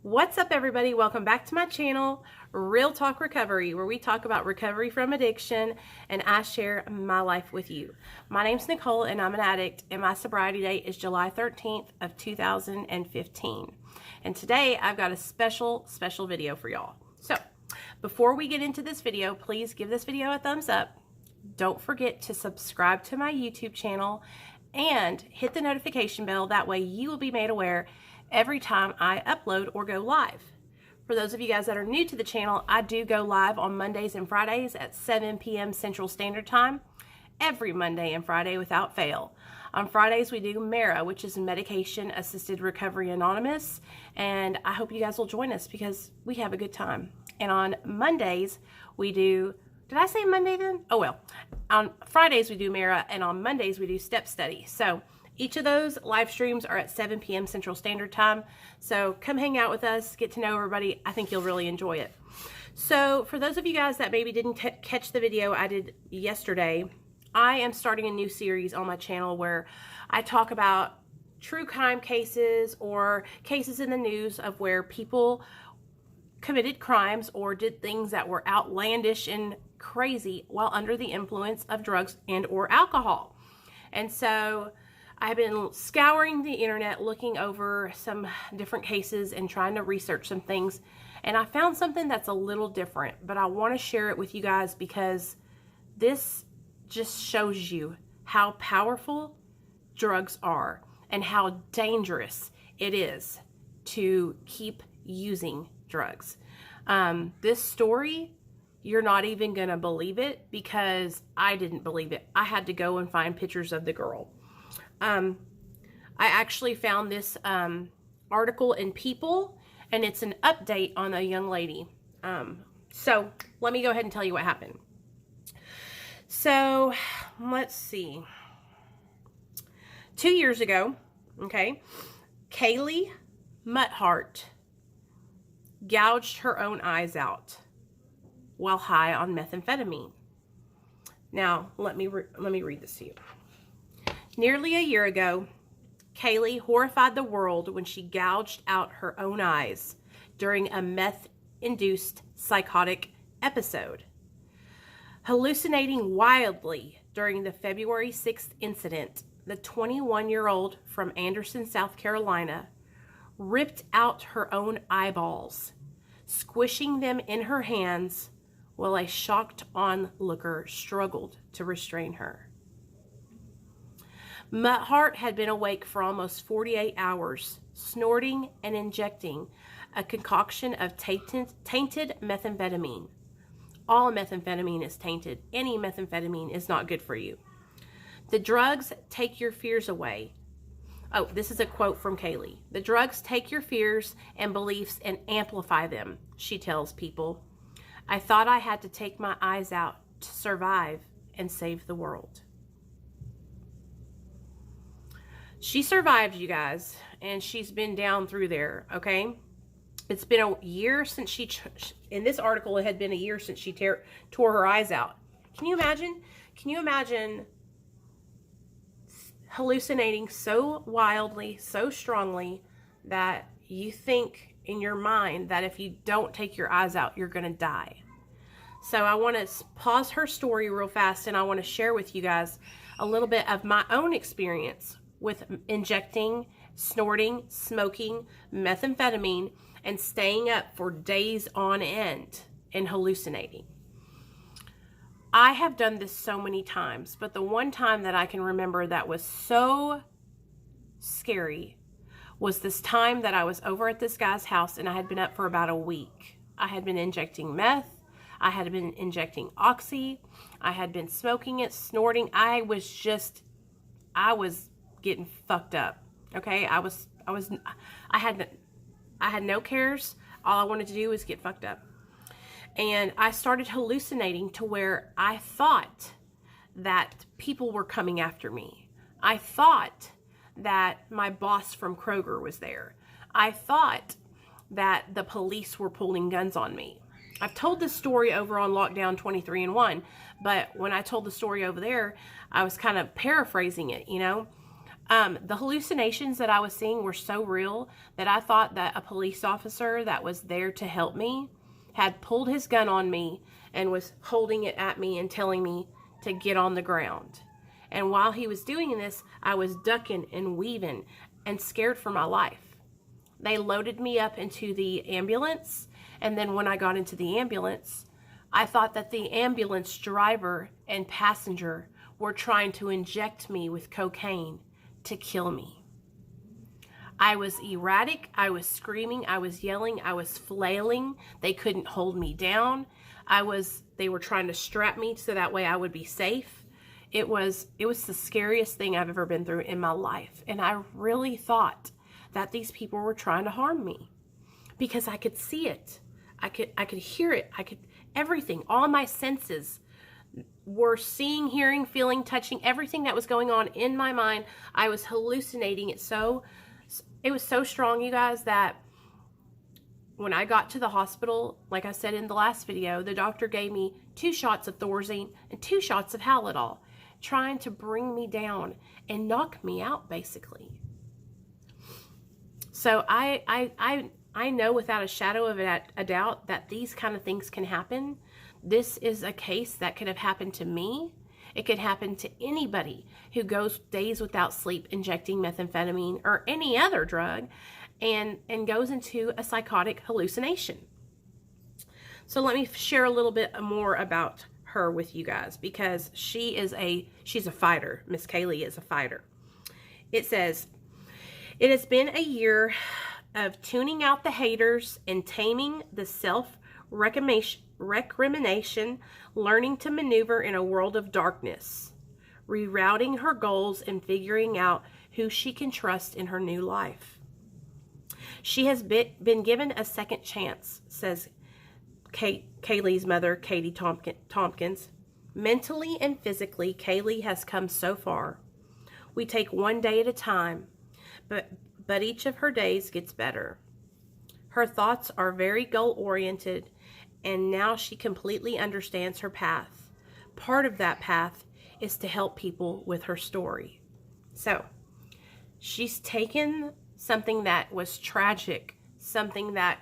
What's up, everybody? Welcome back to my channel, Real Talk Recovery, where we talk about recovery from addiction and I share my life with you. My name's Nicole and I'm an addict, and my sobriety date is July 13th of 2015. And today I've got a special video for y'all. So before we get into this video, please give this video a thumbs up. Don't forget to subscribe to my YouTube channel and hit the notification bell. That way you will be made aware every time I upload or go live. For those of you guys that are new to the channel, I do go live on Mondays and Fridays at 7 p.m. Central Standard Time, every Monday and Friday without fail. On Fridays, we do MARA, which is Medication Assisted Recovery Anonymous, and I hope you guys will join us because we have a good time. And on Mondays, we do, did I say Monday then? Oh well. On Fridays, we do MARA, and on Mondays, we do Step Study. So each of those live streams are at 7 p.m. Central Standard Time. So come hang out with us, get to know everybody. I think you'll really enjoy it. So for those of you guys that maybe didn't catch the video I did yesterday, I am starting a new series on my channel where I talk about true crime cases or cases in the news of where people committed crimes or did things that were outlandish and crazy while under the influence of drugs and or alcohol. And so I've been scouring the internet, looking over some different cases and trying to research some things. And I found something that's a little different, but I want to share it with you guys because this just shows you how powerful drugs are and how dangerous it is to keep using drugs. This story, you're not even going to believe it because I didn't believe it. I had to go and find pictures of the girl. I actually found this article in People, and it's an update on a young lady. So let me go ahead and tell you what happened. So let's see. 2 years ago, okay, Kaylee Mutthart gouged her own eyes out while high on methamphetamine. Now, let me read this to you. Nearly a year ago, Kaylee horrified the world when she gouged out her own eyes during a meth-induced psychotic episode. Hallucinating wildly during the February 6th incident, the 21-year-old from Anderson, South Carolina, ripped out her own eyeballs, squishing them in her hands while a shocked onlooker struggled to restrain her. Mutthart had been awake for almost 48 hours, snorting and injecting a concoction of tainted methamphetamine. All methamphetamine is tainted. Any methamphetamine is not good for you. The drugs take your fears away. Oh, this is a quote from Kaylee. The drugs take your fears and beliefs and amplify them, she tells People. I thought I had to take my eyes out to survive and save the world. She survived, you guys, and she's been down through there, okay? It's been a year since she, in this article, it had been a year since she tore her eyes out. Can you imagine? Can you imagine hallucinating so wildly, so strongly that you think in your mind that if you don't take your eyes out, you're going to die? So I want to pause her story real fast, and I want to share with you guys a little bit of my own experience with injecting, snorting, smoking methamphetamine, and staying up for days on end and hallucinating. I have done this so many times, but the one time that I can remember that was so scary was this time that I was over at this guy's house and I had been up for about a week. I had been injecting meth. I had been injecting oxy. I had been smoking it, snorting. I was getting fucked up. Okay, I had no cares. All I wanted to do was get fucked up. And I started hallucinating to where I thought that people were coming after me. I thought that my boss from Kroger was there. I thought that the police were pulling guns on me. I've told this story over on Lockdown 23-in-1, but when I told the story over there, I was kind of paraphrasing it, you know. The hallucinations that I was seeing were so real that I thought that a police officer that was there to help me had pulled his gun on me and was holding it at me and telling me to get on the ground. And while he was doing this, I was ducking and weaving and scared for my life. They loaded me up into the ambulance, and then when I got into the ambulance, I thought that the ambulance driver and passenger were trying to inject me with cocaine to kill me. I was erratic, I was screaming, I was yelling, I was flailing. They couldn't hold me down. They were trying to strap me so that way I would be safe. It was the scariest thing I've ever been through in my life. And I really thought that these people were trying to harm me because I could see it. I could hear it. Everything, all my senses were seeing, hearing, feeling, touching, everything that was going on in my mind. I was hallucinating it it was so strong, you guys, that when I got to the hospital, like I said in the last video, the doctor gave me 2 shots of Thorazine and 2 shots of Halidol, trying to bring me down and knock me out, basically. So I know without a shadow of a doubt that these kind of things can happen. This is a case that could have happened to me. It could happen to anybody who goes days without sleep injecting methamphetamine or any other drug and goes into a psychotic hallucination. So let me share a little bit more about her with you guys, because she's a fighter. Miss Kaylee is a fighter. It says, "It has been a year of tuning out the haters and taming the self-recrimination, learning to maneuver in a world of darkness, rerouting her goals and figuring out who she can trust in her new life. She has been given a second chance," says Kaylee's mother, Katie Tompkins. "Mentally and physically, Kaylee has come so far. We take one day at a time, but each of her days gets better. Her thoughts are very goal-oriented, and now she completely understands her path. Part of that path is to help people with her story." So, she's taken something that was tragic, something that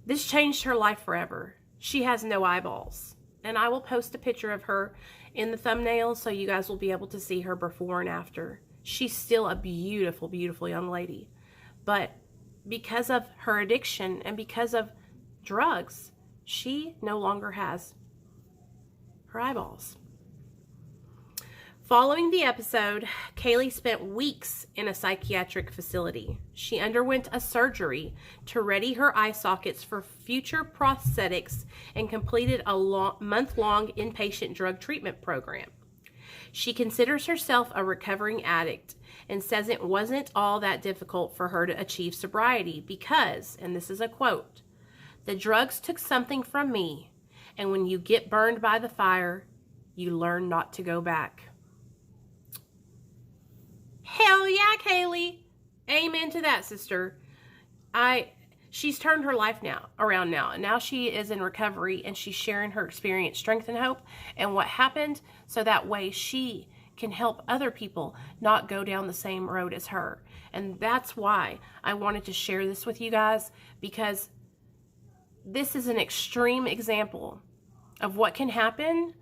this changed her life forever. She has no eyeballs. And I will post a picture of her in the thumbnail so you guys will be able to see her before and after. She's still a beautiful, beautiful young lady. But because of her addiction and because of drugs, she no longer has her eyeballs. Following the episode, Kaylee spent weeks in a psychiatric facility. She underwent a surgery to ready her eye sockets for future prosthetics and completed a month-long inpatient drug treatment program. She considers herself a recovering addict and says it wasn't all that difficult for her to achieve sobriety because, and this is a quote, "The drugs took something from me, and when you get burned by the fire, you learn not to go back." Hell yeah, Kaylee. Amen to that, sister. She's turned her life around now. And now she is in recovery and she's sharing her experience, strength, and hope and what happened so that way she can help other people not go down the same road as her. And that's why I wanted to share this with you guys, because this is an extreme example of what can happen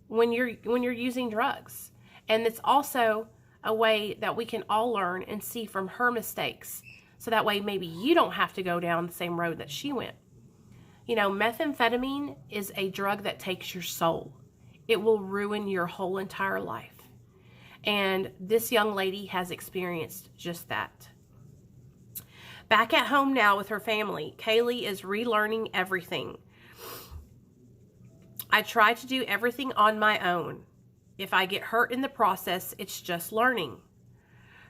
when you're using drugs. And it's also a way that we can all learn and see from her mistakes. So that way maybe you don't have to go down the same road that she went. You know, methamphetamine is a drug that takes your soul. It will ruin your whole entire life. And this young lady has experienced just that. Back at home now with her family, Kaylee is relearning everything. "I try to do everything on my own. If I get hurt in the process, it's just learning."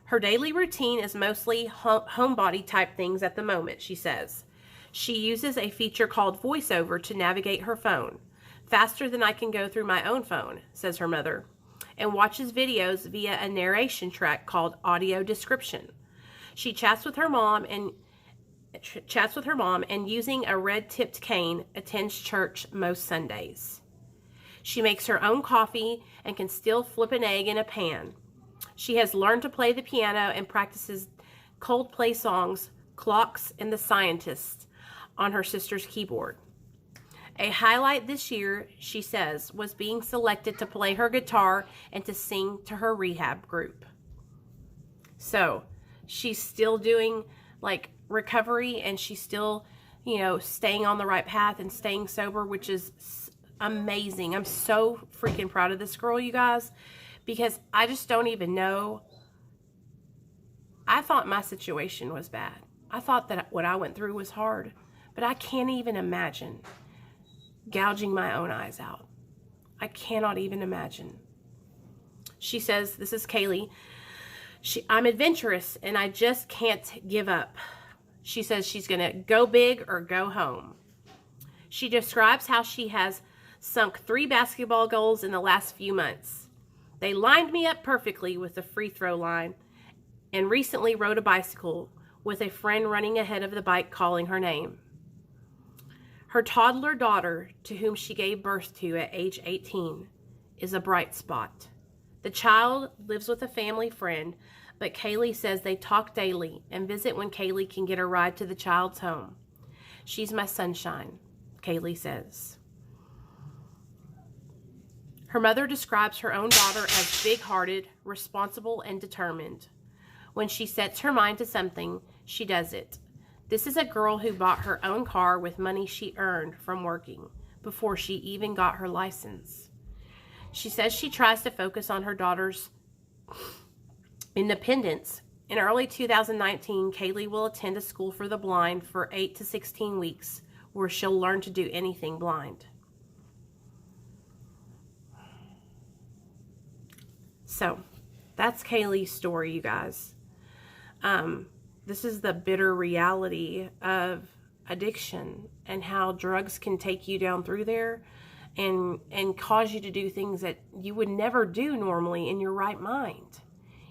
Her daily routine is mostly homebody type things at the moment, she says. She uses a feature called VoiceOver to navigate her phone, faster than I can go through my own phone, says her mother, and watches videos via a narration track called audio description. She chats with her mom and using a red-tipped cane attends church most Sundays. She makes her own coffee and can still flip an egg in a pan. She has learned to play the piano and practices Coldplay songs, Clocks and the Scientists, on her sister's keyboard. A highlight this year, she says, was being selected to play her guitar and to sing to her rehab group. So she's still doing like recovery, and she's still, you know, staying on the right path and staying sober, which is amazing. I'm so freaking proud of this girl, you guys, because I just don't even know. I thought my situation was bad. I thought that what I went through was hard, but I can't even imagine gouging my own eyes out. I cannot even imagine. She says, this is Kaylee, I'm adventurous and I just can't give up. She says she's going to go big or go home. She describes how she has sunk 3 basketball goals in the last few months. They lined me up perfectly with the free throw line, and recently rode a bicycle with a friend running ahead of the bike calling her name. Her toddler daughter, to whom she gave birth to at age 18, is a bright spot. The child lives with a family friend, but Kaylee says they talk daily and visit when Kaylee can get a ride to the child's home. She's my sunshine, Kaylee says. Her mother describes her own daughter as big-hearted, responsible, and determined. When she sets her mind to something, she does it. This is a girl who bought her own car with money she earned from working before she even got her license. She says she tries to focus on her daughter's independence. In early 2019, Kaylee will attend a school for the blind for 8 to 16 weeks, where she'll learn to do anything blind. So, that's Kaylee's story, you guys. This is the bitter reality of addiction and how drugs can take you down through there and cause you to do things that you would never do normally in your right mind.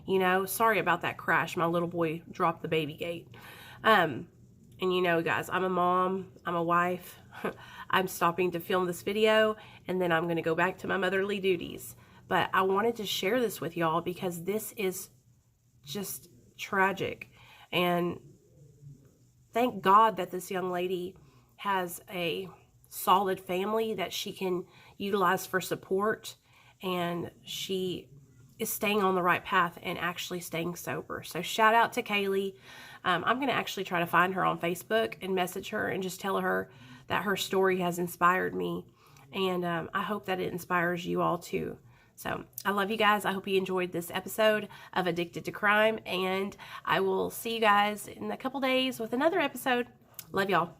You know, sorry about that crash. My little boy dropped the baby gate. And you know, guys, I'm a mom, I'm a wife. I'm stopping to film this video, and then I'm going to go back to my motherly duties. But I wanted to share this with y'all because this is just tragic. And thank God that this young lady has a solid family that she can utilize for support, and she is staying on the right path and actually staying sober. So shout out to Kaylee. I'm going to actually try to find her on Facebook and message her and just tell her that her story has inspired me, and I hope that it inspires you all too. So I love you guys. I hope you enjoyed this episode of Addicted to Crime, and I will see you guys in a couple days with another episode. Love y'all.